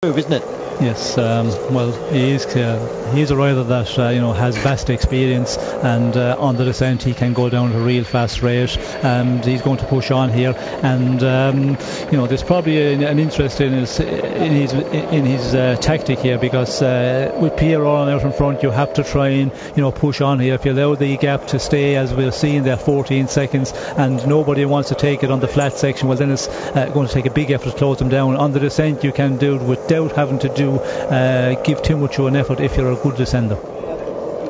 move, isn't it? Yes, well, he's a rider that has vast experience, and on the descent he can go down at a real fast rate, and he's going to push on here. And there's probably an interest in his tactic here, because with Pierre Rolland out in front, you have to try and push on here. If you allow the gap to stay, as we're seeing there, 14 seconds, and nobody wants to take it on the flat section, well, then it's going to take a big effort to close them down. On the descent, you can do it without having to give too much of an effort if you're a good descender.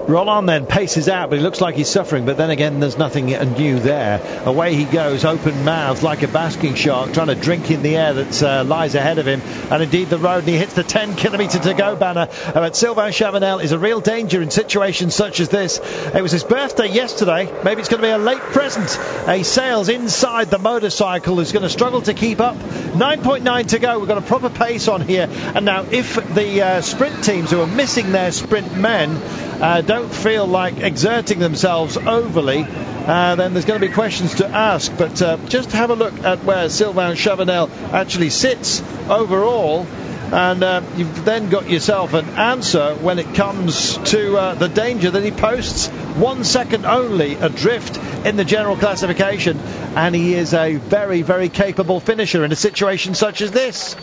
Rolland then paces out, but he looks like he's suffering, but then again there's nothing new there. Away he goes, open mouthed like a basking shark, trying to drink in the air that lies ahead of him, and indeed the road, and he hits the 10 kilometre to go banner. But Sylvain Chavanel is a real danger in situations such as this. It was his birthday yesterday, maybe it's going to be a late present. He sails inside the motorcycle, who's going to struggle to keep up. 9.9 to go, we've got a proper pace on here, and now if the sprint teams who are missing their sprint men don't feel like exerting themselves overly, then there's going to be questions to ask. But just have a look at where Sylvain Chavanel actually sits overall, and you've then got yourself an answer when it comes to the danger that he posts. 1 second only adrift in the general classification, and he is a very, very capable finisher in a situation such as this.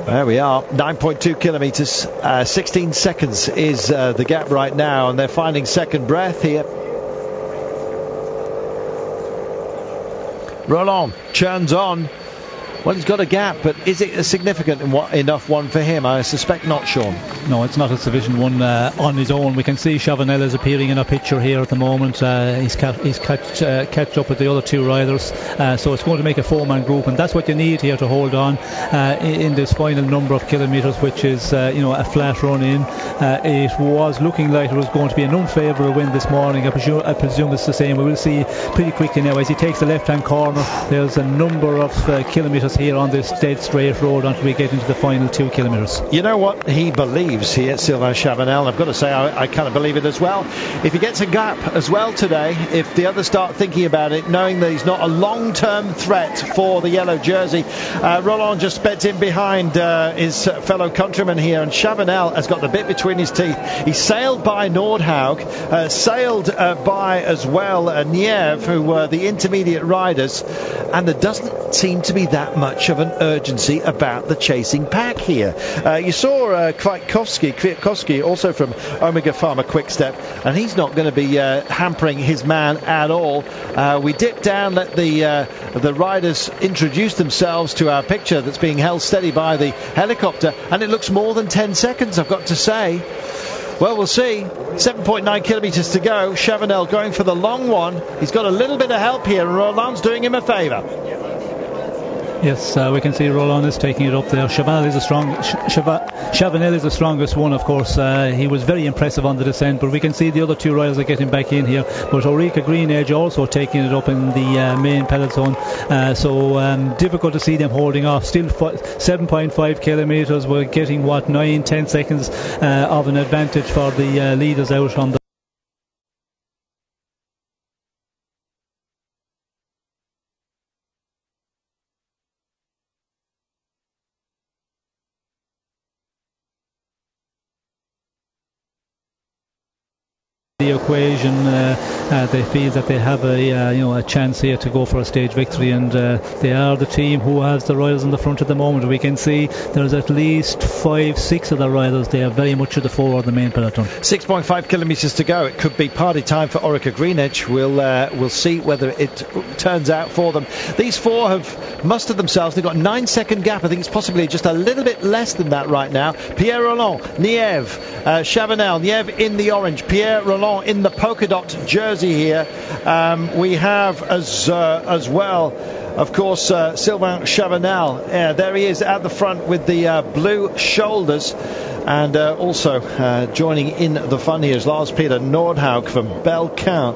There we are, 9.2 kilometres, 16 seconds is the gap right now, and they're finding second breath here. Rolland churns on. Well, he's got a gap, but is it a significant enough one for him? I suspect not, Sean. No, it's not a sufficient one on his own. We can see Chavanel is appearing in our picture here at the moment. He's catch up with the other two riders, so it's going to make a four-man group, and that's what you need here to hold on in this final number of kilometres, which is a flat run in. It was looking like it was going to be an unfavourable wind this morning. I presume it's the same. We will see pretty quickly now as he takes the left-hand corner. There's a number of kilometres here on this dead straight road until we get into the final 2 kilometres. You know what he believes here, Sylvain Chavanel? I've got to say I kind of believe it as well. If he gets a gap as well today, if the others start thinking about it, knowing that he's not a long-term threat for the yellow jersey, Rolland just speds in behind his fellow countryman here, and Chavanel has got the bit between his teeth. He sailed by Nordhaug, sailed by as well Nieve, who were the intermediate riders, and there doesn't seem to be that much of an urgency about the chasing pack here. You saw Kwiatkowski, also from Omega Pharma Quickstep, and he's not going to be hampering his man at all. We dip down, let the riders introduce themselves to our picture that's being held steady by the helicopter, and it looks more than 10 seconds, I've got to say. Well, we'll see. 7.9 kilometres to go. Chavanel going for the long one. He's got a little bit of help here, and Rolland's doing him a favour. Yes, we can see Rolland is taking it up there. Chavanel is the strongest one, of course. He was very impressive on the descent, but we can see the other two riders are getting back in here. But Ulrika Greenedge also taking it up in the main peloton. So difficult to see them holding off. Still 7.5 kilometres. We're getting 9-10 seconds of an advantage for the leaders out on the equation. They feel that they have a chance here to go for a stage victory, and they are the team who has the riders in the front at the moment. We can see there's at least 5-6 of the riders. They are very much to the fore of the main peloton. 6.5 kilometres to go. It could be party time for Orica Greenedge. We'll see whether it turns out for them. These four have mustered themselves. They've got 9-second gap. I think it's possibly just a little bit less than that right now. Pierre Rolland, Nieve, Chavanel, Nieve in the orange, Pierre Rolland in the polka dot jersey here. We have as well, of course, Sylvain Chavanel. There he is at the front with the blue shoulders. And also joining in the fun here is Lars Peter Nordhaug from Belkin.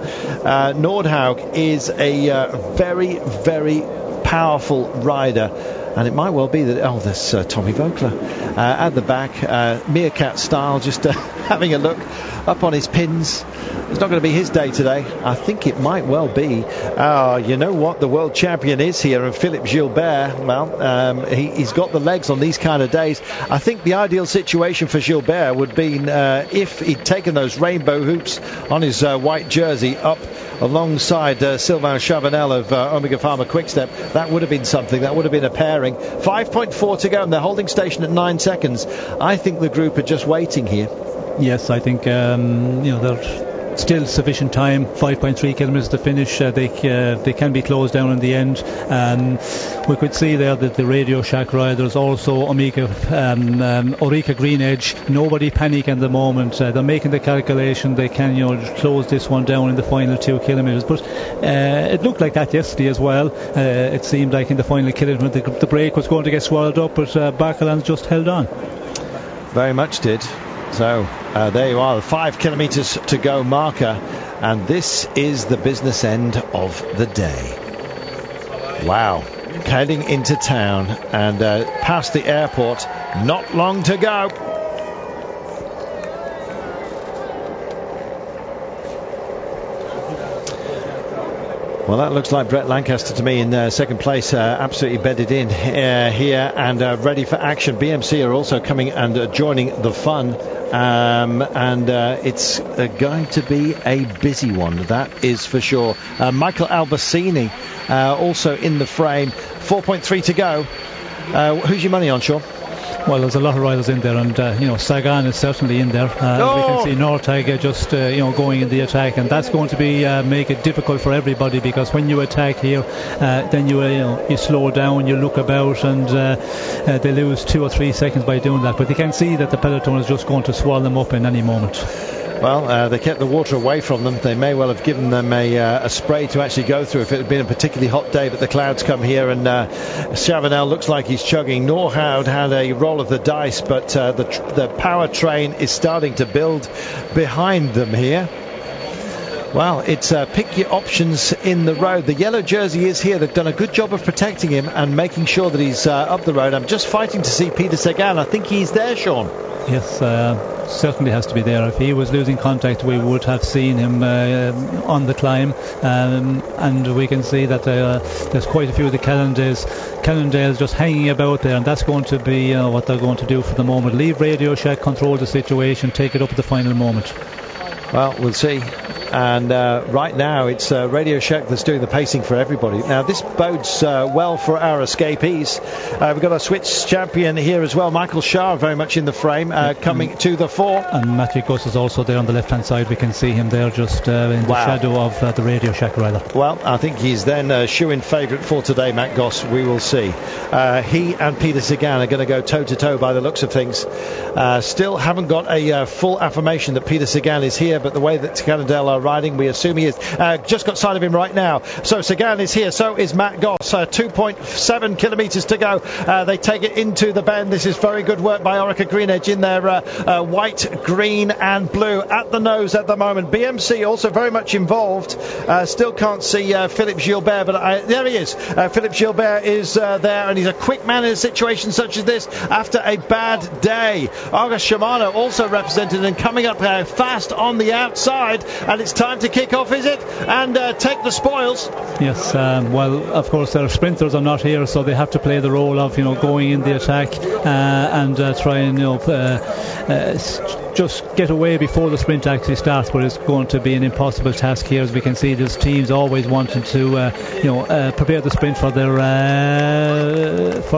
Nordhaug is a very, very powerful rider. And it might well be that, there's Tommy Vogler at the back, meerkat style, just having a look up on his pins. It's not going to be his day today. I think it might well be. You know what? The world champion is here, and Philippe Gilbert, well, he's got the legs on these kind of days. I think the ideal situation for Gilbert would be if he'd taken those rainbow hoops on his white jersey up alongside Sylvain Chavanel of Omega Pharma Quickstep. That would have been something. That would have been a pairing. 5.4 to go, and they're holding station at 9 seconds. I think the group are just waiting here. Yes, I think there's still sufficient time. 5.3 kilometres to finish. They can be closed down in the end. We could see there that the Radio Shack riders, also Orica Green Edge, nobody panic in the moment. They're making the calculation. They can close this one down in the final 2 kilometres. But it looked like that yesterday as well. It seemed like in the final kilometre the break was going to get swallowed up, but Barcalan just held on. Very much did. So there you are, the 5 kilometres to go marker, and this is the business end of the day. Wow, heading into town and past the airport, not long to go. Well, that looks like Brett Lancaster to me in second place, absolutely bedded in here and ready for action. BMC are also coming and joining the fun. It's going to be a busy one, that is for sure. Michael Albacini also in the frame. 4.3 to go. Who's your money on, Sean? Well, there's a lot of riders in there, and Sagan is certainly in there. We can see Nortag just going in the attack, and that's going to be make it difficult for everybody, because when you attack here, then you slow down, you look about, and they lose 2 or 3 seconds by doing that. But they can see that the peloton is just going to swallow them up in any moment. Well, they kept the water away from them. They may well have given them a spray to actually go through if it had been a particularly hot day, but the clouds come here, and Chavanel looks like he's chugging. Norhout had a roll of the dice, but the power train is starting to build behind them here. Well, it's pick your options in the road. The yellow jersey is here. They've done a good job of protecting him and making sure that he's up the road. I'm just fighting to see Peter Sagan. I think he's there, Sean. Yes, certainly has to be there. If he was losing contact, we would have seen him on the climb, and we can see that there's quite a few of the Cannondales just hanging about there, and that's going to be what they're going to do for the moment. Leave Radio Shack control the situation, take it up at the final moment. Well, we'll see. And right now it's Radio Shack that's doing the pacing for everybody. Now this bodes well for our escapees. We've got our Swiss champion here as well, Michael Schär, very much in the frame, coming to the fore. And Matthew Goss is also there on the left hand side. We can see him there just in the shadow of the Radio Shack rider. Well, I think he's then shoe-in favourite for today, Matt Goss. We will see. He and Peter Sagan are going to go toe-to-toe by the looks of things. Still haven't got a full affirmation that Peter Sagan is here, but the way that Cannondale are riding, we assume he is. Just got sight of him right now. So Sagan is here, so is Matt Goss. 2.7 kilometres to go. They take it into the bend. This is very good work by Orica Green Edge in their white, green and blue at the nose at the moment. BMC also very much involved. Still can't see Philippe Gilbert, but there he is. Philippe Gilbert is there, and he's a quick man in a situation such as this after a bad day. Argus Shimano also represented and coming up fast on the outside, and it's time to kick off, is it? And take the spoils. Yes, well, of course their sprinters are not here, so they have to play the role of going in the attack and try and just get away before the sprint actually starts, but it's going to be an impossible task here. As we can see, there's teams always wanting to prepare the sprint for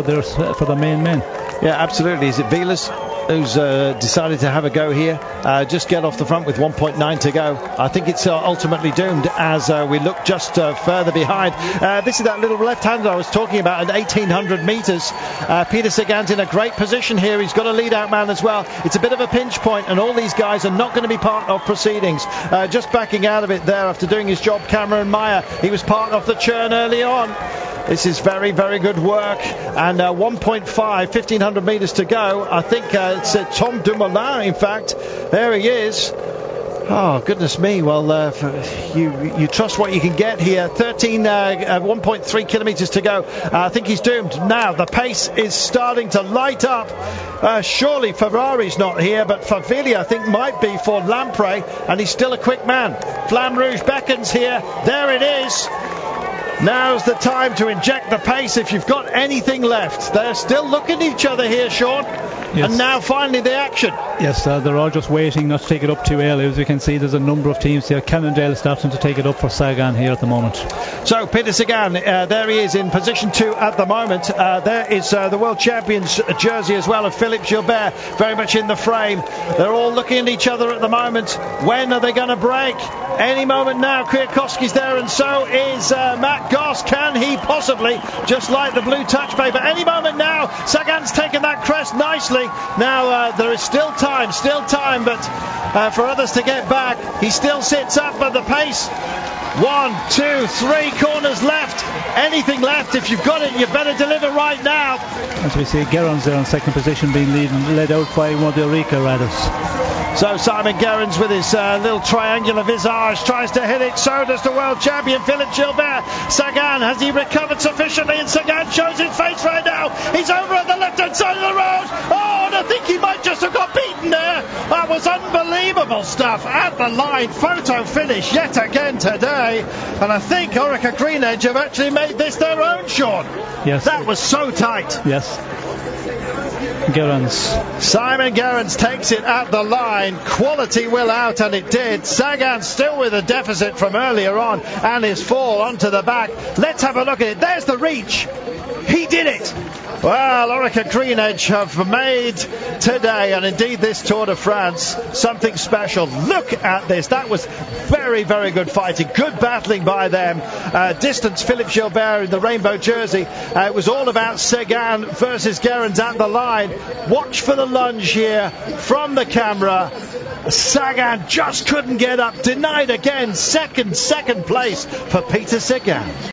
their main men. Yeah, absolutely. Is it Vilas who's decided to have a go here? Just get off the front with 1.9 to go. I think it's ultimately doomed as we look just further behind. This is that little left-hander I was talking about at 1,800 metres. Peter Sagan's in a great position here. He's got a lead-out man as well. It's a bit of a pinch point, and all these guys are not going to be part of proceedings. Just backing out of it there after doing his job, Cameron Meyer. He was part of the churn early on. This is very, very good work. And 1.5 metres to go. I think it's Tom Dumoulin, in fact. There he is. Oh, goodness me. Well, you trust what you can get here. 1.3 kilometres to go. I think he's doomed. Now, the pace is starting to light up. Surely Ferrari's not here, but Favilla, I think, might be for Lampre, and he's still a quick man. Flamme Rouge beckons here. There it is. Now's the time to inject the pace if you've got anything left. They're still looking at each other here, Sean. Yes. And now finally the action. Yes, they're all just waiting not to take it up too early. As you can see, there's a number of teams here. Cannondale starting to take it up for Sagan here at the moment. So Peter Sagan, there he is in position 2 at the moment. There is the World Champions jersey as well of Philippe Gilbert, very much in the frame. They're all looking at each other at the moment. When are they going to break? Any moment now. Kwiatkowski's there, and so is Matt Goss. Can he possibly, just like the blue touch paper, any moment now? Sagan's taken that crest nicely. Now there is still time, but for others to get back. He still sits up at the pace. 1, 2, 3 corners left. Anything left? If you've got it, you better deliver right now. As we see, Gerrans there in second position, being led out by one of the Ulrika riders. So Simon Gerrans with his little triangular visage tries to hit it. So does the world champion Philippe Gilbert. Sagan, has he recovered sufficiently? And Sagan shows his face right now. He's over at the left-hand side of the road. Oh, and I think he might just have got beaten there. That was unbelievable stuff at the line. Photo finish yet again today. And I think Orica Green Edge have actually made this their own, Sean. Yes. That was so tight. Yes. Gerrans. Simon Gerrans takes it at the line. Quality will out, and it did. Sagan still with a deficit from earlier on, and his fall onto the back. Let's have a look at it. There's the reach. He did it. Well, Orica Green Edge have made today, and indeed this Tour de France, something special. Look at this. That was very, very good fighting. Good battling by them. Distance Philippe Gilbert in the rainbow jersey. It was all about Sagan versus Gerrans at the line. Watch for the lunge here from the camera. Sagan just couldn't get up. Denied again. Second place for Peter Sagan.